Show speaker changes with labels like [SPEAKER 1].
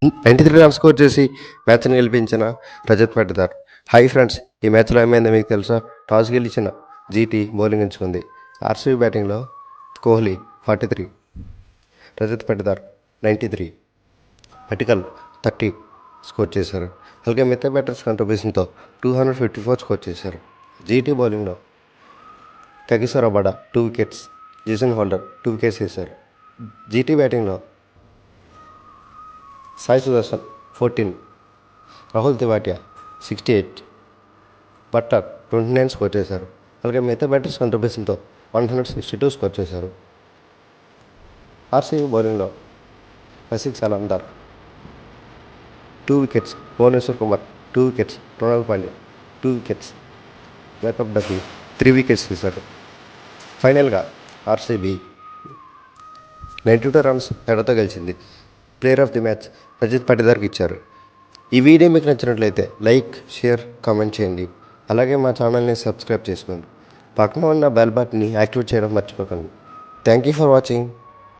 [SPEAKER 1] 93 runs score చేసి మ్యాచ్ని గెలిపించిన రజత్ పాటిదార్. హాయ్ ఫ్రెండ్స్, ఈ మ్యాచ్లో ఏమైందో మీకు తెలుసా? టాస్ గెలిచిన జీటీ బౌలింగ్ ఎంచుకుంది. ఆర్సీబీ బ్యాటింగ్లో కోహ్లీ 43, రజత్ పాటిదార్ 93, పటికల్ 30 స్కోర్ చేశారు. అలాగే మిగతా బ్యాటర్స్ కంట్రిబ్యూషన్తో 254 స్కోర్ చేశారు. జీటీ బౌలింగ్లో Kagiso Rabada 2 wickets, Jason Holder 2 wickets వేశారు. జీటీ బ్యాటింగ్లో సాయి సుదర్శన్ 14, రాహుల్ తివాటియా 68, బట్టర్ 29 స్కోర్ చేశారు. అలాగే మిగతా బ్యాటర్స్ కంట్రిబ్యూషన్తో 162 స్కోర్ చేశారు. ఆర్సీబీ బౌలింగ్లో రసిక్ సలాందర్ 2 వికెట్స్, భువనేశ్వర్ కుమార్ 2 వికెట్స్, రొనాల్డ్ పాండ్యా 2 వికెట్స్, వైకప్ డబ్బీ 3 వికెట్స్ తీశారు. ఫైనల్గా ఆర్సీబీ 92 రన్స్ తేడాతో గెలిచింది. Player of the match Rajat పాటిదార్కి ఇచ్చారు. ఈ వీడియో మీకు నచ్చినట్లయితే లైక్, షేర్, కామెంట్ చేయండి. అలాగే మా ఛానల్ని సబ్స్క్రైబ్ చేసుకోండి. పక్కన ఉన్న బెల్ బటన్ని యాక్టివేట్ చేయడం మర్చిపోకండి. Thank you for watching.